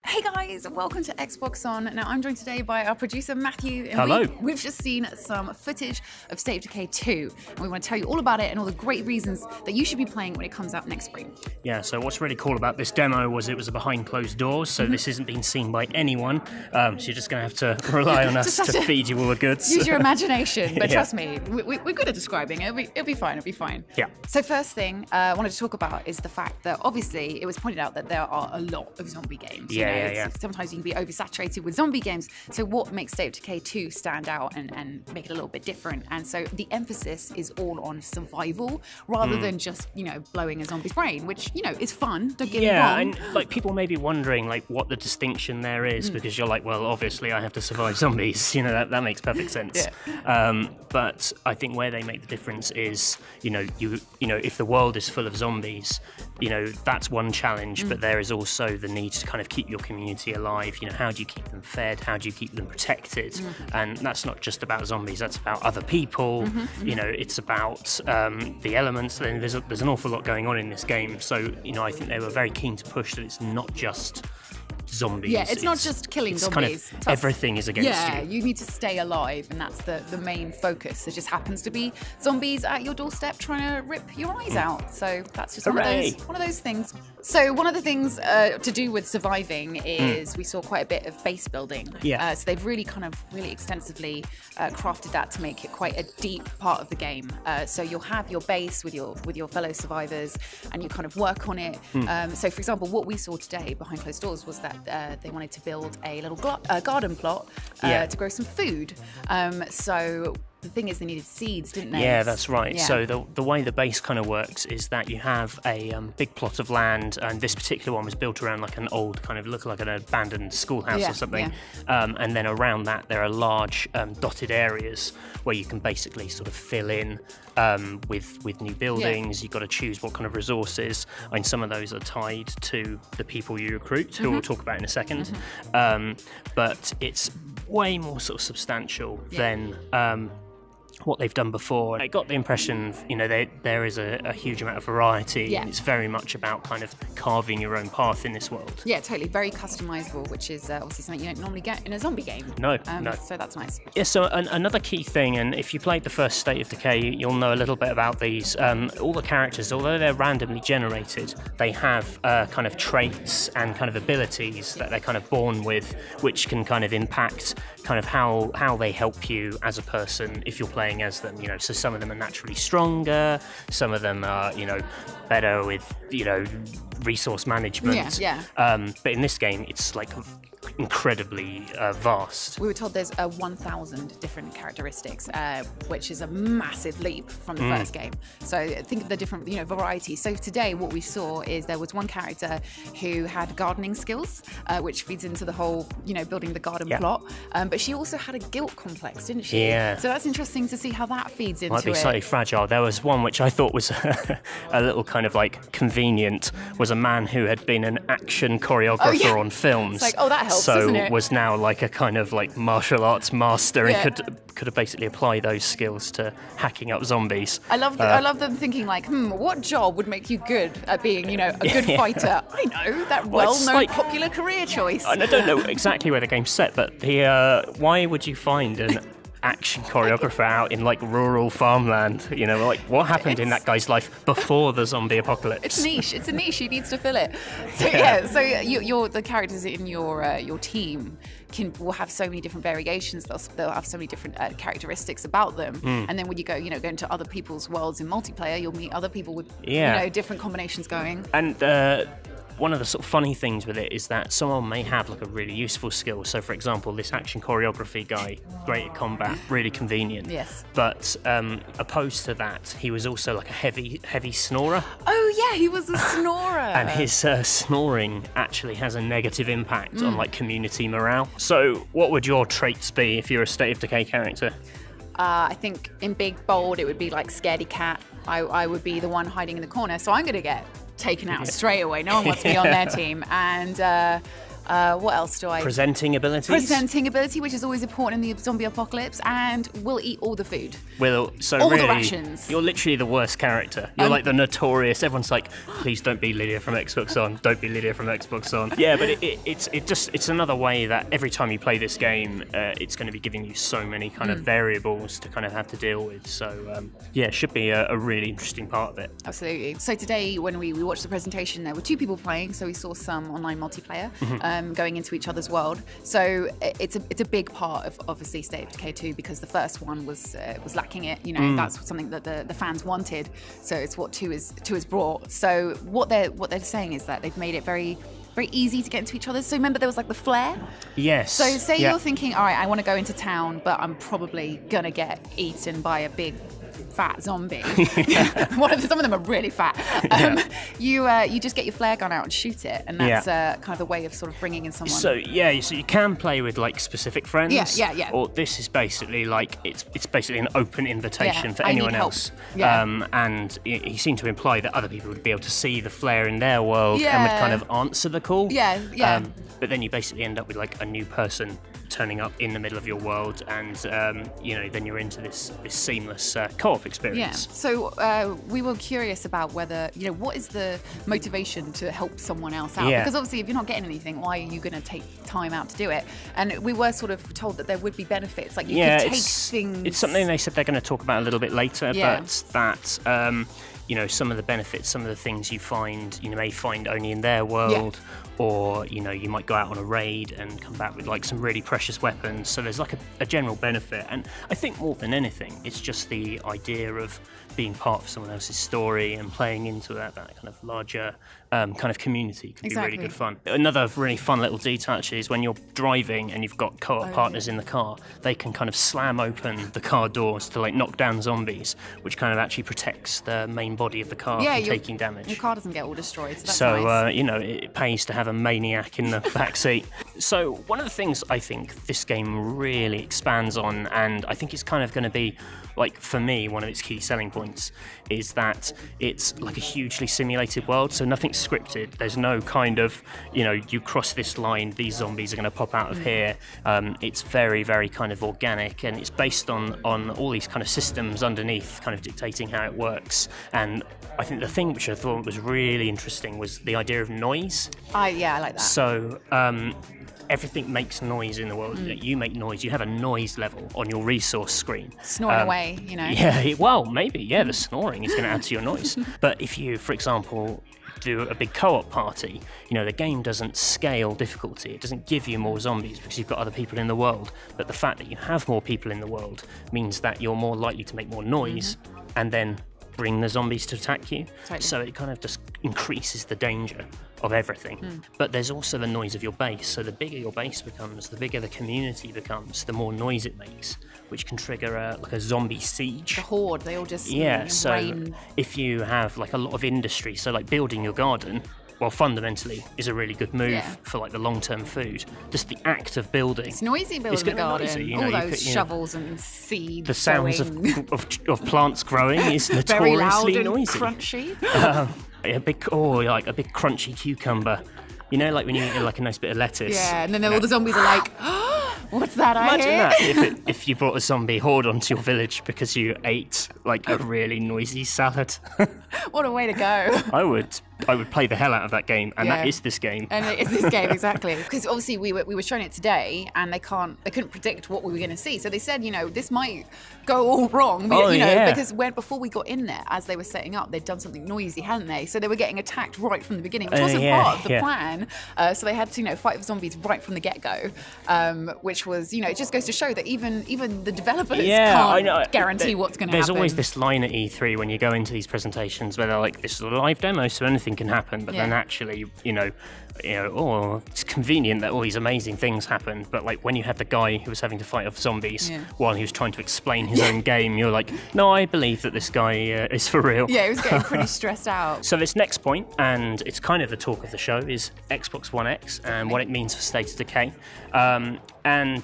Hey guys, welcome to Xbox On. Now I'm joined today by our producer Matthew. And Hello. We've just seen some footage of State of Decay 2, and we want to tell you all about it and all the great reasons that you should be playing when it comes out next spring. Yeah, so what's really cool about this demo was it was a behind closed doors, so this isn't being seen by anyone. So you're just going to have to rely on us to feed you all the goods. Use your imagination, but Yeah. trust me, we're good at describing it. It'll be fine. It'll be fine. Yeah. So first thing I wanted to talk about is the fact that obviously it was pointed out that there are a lot of zombie games. Yeah. Sometimes you can be oversaturated with zombie games. So what makes State of Decay 2 stand out and make it a little bit different? And so the emphasis is all on survival rather than just, blowing a zombie's brain, which, is fun. Don't get me wrong. Yeah, and like people may be wondering like what the distinction there is because you're like, well, obviously I have to survive zombies. That makes perfect sense. Yeah. But I think where they make the difference is, if the world is full of zombies, that's one challenge, but there is also the need to kind of keep your community alive. How do you keep them fed? How do you keep them protected? And that's not just about zombies, that's about other people. It's about the elements. And there's an awful lot going on in this game. So, I think they were very keen to push that it's not just zombies. Yeah, it's not just killing zombies. Kind of everything is against you. Yeah, you need to stay alive, and that's the main focus. It just happens to be zombies at your doorstep trying to rip your eyes out. So that's just one of those things. So one of the things to do with surviving is we saw quite a bit of base building. Yeah. So they've really extensively crafted that to make it quite a deep part of the game. So you'll have your base with your fellow survivors, and you kind of work on it. So for example, what we saw today behind closed doors was that they wanted to build a little garden plot to grow some food. So the thing is, they needed seeds, didn't they? Yeah, that's right. Yeah. So the way the base kind of works is that you have a big plot of land, and this particular one was built around like an old kind of look like an abandoned schoolhouse or something. And then around that there are large dotted areas where you can basically sort of fill in with new buildings. You've got to choose what kind of resources. I mean, some of those are tied to the people you recruit, who we'll talk about in a second. But it's way more sort of substantial than what they've done before. I got the impression, there is a huge amount of variety. Yeah. And it's very much about kind of carving your own path in this world. Yeah, totally. Very customizable, which is obviously something you don't normally get in a zombie game. No. So that's nice. Yeah, so another key thing, and if you played the first State of Decay, you'll know a little bit about these. All the characters, although they're randomly generated, they have kind of traits and kind of abilities that they're kind of born with, which can kind of impact kind of how they help you as a person if you're playing as them. So some of them are naturally stronger, some of them are better with resource management. But in this game it's like incredibly vast. We were told there's 1,000 different characteristics, which is a massive leap from the first game. So think of the different variety. So today what we saw is there was one character who had gardening skills, which feeds into the whole building the garden plot, but she also had a guilt complex, didn't she? Yeah. So that's interesting to see how that feeds into it. Might be slightly fragile. There was one which I thought was a little kind of like convenient, was a man who had been an action choreographer on films. It's like, oh, that helps, so doesn't it? was now like a kind of like martial arts master and could have basically apply those skills to hacking up zombies. I love them thinking like, what job would make you good at being, a good fighter? I know, that well-known popular career choice. I don't know exactly where the game's set, but why would you find an action choreographer out in like rural farmland? Like what happened in that guy's life before the zombie apocalypse? It's niche. It's a niche. He needs to fill it. So so the characters in your team will have so many different variations. They'll have so many different characteristics about them. And then when you go into other people's worlds in multiplayer, you'll meet other people with different combinations going. And one of the sort of funny things with it is that someone may have like a really useful skill. So for example, this action choreography guy, great at combat, really convenient. Yes. But opposed to that, he was also like a heavy snorer. Oh yeah, he was a snorer. And his snoring actually has a negative impact on like community morale. So what would your traits be if you're a State of Decay character? I think in big bold it would be like scaredy cat. I would be the one hiding in the corner, so I'm going to get taken out straight away. No one wants me on their team. And What else do I? Presenting abilities. Presenting ability, which is always important in the zombie apocalypse, and we'll eat all the food. So all really, the rations. You're literally the worst character. You're like the notorious. Everyone's like, please don't be Lydia from Xbox On. Don't be Lydia from Xbox On. Yeah, but it's another way that every time you play this game, it's going to be giving you so many kind of variables to kind of have to deal with. So yeah, it should be a really interesting part of it. Absolutely. So today, when we watched the presentation, there were 2 people playing, so we saw some online multiplayer going into each other's world. So it's a big part of obviously State of Decay 2, because the first one was lacking it. You know, that's something that the fans wanted. So it's what 2 has brought. So what they're saying is that they've made it very easy to get into each other. So remember, there was like the flare. Yes. So say you're thinking, all right, I want to go into town, but I'm probably gonna get eaten by a big fat zombie. Some of them are really fat. You just get your flare gun out and shoot it, and that's kind of a way of sort of bringing in someone. So you can play with like specific friends. Yeah. Or this is basically like it's basically an open invitation for anyone else. And he seemed to imply that other people would be able to see the flare in their world and would kind of answer the call. But then you basically end up with like a new person turning up in the middle of your world, and then you're into this seamless co-op experience. Yeah. So we were curious about whether, what is the motivation to help someone else out? Because obviously, if you're not getting anything, why are you going to take time out to do it? And we were sort of told that there would be benefits, like you could take things. It's something they said they're going to talk about a little bit later, but that. Some of the benefits, some of the things you may find only in their world, or you might go out on a raid and come back with like some really precious weapons. So there's like a general benefit, and I think more than anything, it's just the idea of being part of someone else's story and playing into that kind of larger kind of community could be really good fun. Another really fun little detail actually is when you're driving and you've got co-op partners in the car, they can kind of slam open the car doors to like knock down zombies, which kind of actually protects the main body of the car from taking damage. Your car doesn't get all destroyed, so that's nice. It pays to have a maniac in the back seat. So one of the things I think this game really expands on, and I think it's kind of going to be, like, for me, one of its key selling points, is that it's like a hugely simulated world, so nothing's scripted. There's no kind of, you cross this line, these zombies are going to pop out of here. It's very, very kind of organic, and it's based on all these kind of systems underneath kind of dictating how it works. And I think the thing which I thought was really interesting was the idea of noise. I like that. So everything makes noise in the world. You make noise. You have a noise level on your resource screen. Snoring away, Yeah, well, maybe. Yeah, the snoring is going to add to your noise. But if you, for example, do a big co-op party, the game doesn't scale difficulty. It doesn't give you more zombies because you've got other people in the world. But the fact that you have more people in the world means that you're more likely to make more noise and then bring the zombies to attack you. Totally. So it kind of just increases the danger of everything. But there's also the noise of your base. So the bigger your base becomes, the bigger the community becomes, the more noise it makes, which can trigger like a zombie siege. The horde, they all just so rain. If you have like a lot of industry, so like building your garden, well, fundamentally is a really good move for like the long-term food. Just the act of building. It's noisy building a garden. Noisy, all those shovels and seeds. The sounds of plants growing is notoriously very loud and noisy. Crunchy. A big crunchy cucumber. Like when you eat like a nice bit of lettuce. Yeah, and then all the zombies are like, what's that I hear? Imagine that if you brought a zombie horde onto your village because you ate like a really noisy salad. What a way to go. I would play the hell out of that game, and that is this game. And it is this game, exactly. Because obviously we were showing it today, and they couldn't predict what we were going to see. So they said, this might go all wrong. Because before we got in there, as they were setting up, they'd done something noisy, hadn't they? So they were getting attacked right from the beginning, which wasn't part of the plan. So they had to, fight with zombies right from the get-go, which was, it just goes to show that even the developers can't guarantee what's going to happen. There's always this line at E3 when you go into these presentations where they're like, this is a live demo, so anything can happen, but then actually, it's convenient that all these amazing things happened, but like when you had the guy who was having to fight off zombies while he was trying to explain his own game, you're like, no, I believe that this guy is for real. Yeah, he was getting pretty stressed out. So this next point, and it's kind of the talk of the show, is Xbox One X and what it means for State of Decay. And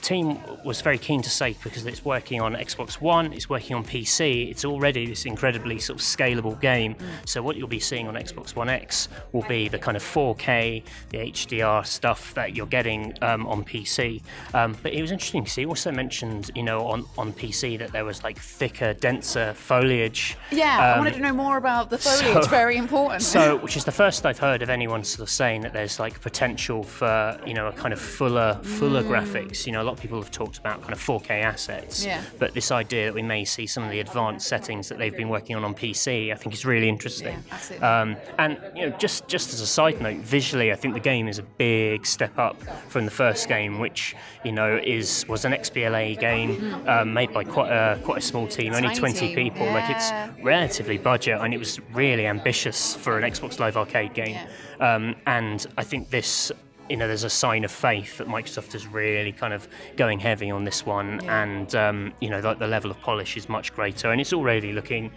team was very keen to say, because it's working on Xbox One, it's working on PC, it's already this incredibly sort of scalable game. So what you'll be seeing on Xbox One X will be the kind of 4K, the HDR stuff that you're getting on PC. But it was interesting because he also mentioned, you know, on PC that there was like thicker, denser foliage. Yeah, I wanted to know more about the foliage. Very important. So, which is the first I've heard of anyone sort of saying that there's like potential for, you know, a kind of fuller graphics. You know, a lot of people have talked about kind of 4K assets, but this idea that we may see some of the advanced settings that they've been working on PC, I think is really interesting. Yeah, absolutely. And you know, just as a side note, visually, I think the game is a big step up from the first game, which, you know, was an XBLA game made by quite a small team, only 20 people. Like, it's relatively budget, and it was really ambitious for an Xbox Live Arcade game. And I think this, you know, there's a sign of faith that Microsoft is really kind of going heavy on this one, and you know, the level of polish is much greater, and it's already looking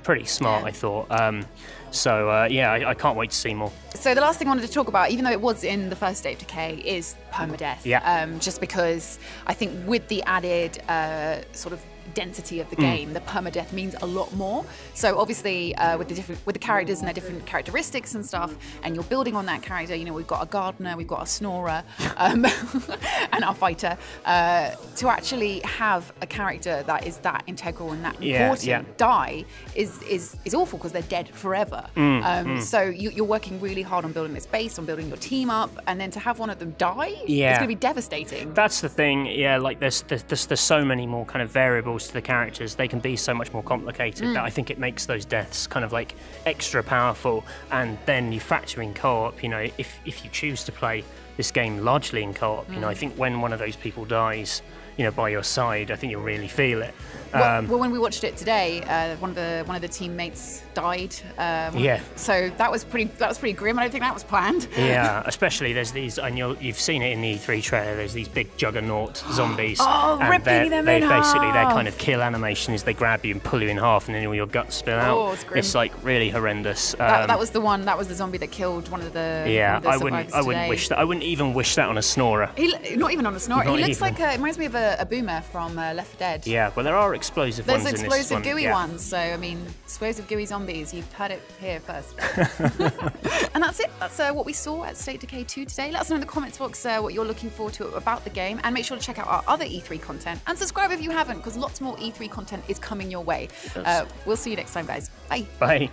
pretty smart, I thought. I can't wait to see more. So the last thing I wanted to talk about, even though it was in the first State of Decay, is Permadeath. Just because I think with the added sort of density of the game, the permadeath means a lot more. So obviously with the characters and their different characteristics and stuff, and you're building on that character, you know, we've got a gardener, we've got a snorer, and our fighter, to actually have a character that is that integral and that important die is awful, because they're dead forever. So you're working really hard on building this base, on building your team up, and then to have one of them die, it's going to be devastating. That's the thing. Like there's so many more kind of variables to the characters. They can be so much more complicated that I think it makes those deaths kind of like extra powerful. And then you factor in co-op. You know, if you choose to play this game largely in co-op, you know, I think when one of those people dies, you know, by your side, I think you'll really feel it. Well, when we watched it today, one of the teammates died. So that was pretty grim. I don't think that was planned. Yeah, especially there's these, and you've seen it in the E3 trailer. There's these big juggernaut zombies. Ripping them in half. Basically, their kind of kill animation is they grab you and pull you in half, and then all your guts spill out. It's grim. It's like really horrendous. That was the one. That was the zombie that killed one of the. I wouldn't wish that. I wouldn't even wish that on a snorer. Not even on a snorer. He looks like it reminds me of a boomer from Left 4 Dead. Yeah, well, there are explosive ones in this one. There's explosive gooey ones. So I mean, explosive gooey zombies. You've heard it here first. And that's it. That's what we saw at State of Decay 2 today. Let us know in the comments box what you're looking forward to about the game, and make sure to check out our other E3 content and subscribe if you haven't, because lots more E3 content is coming your way. We'll see you next time, guys. Bye. Bye.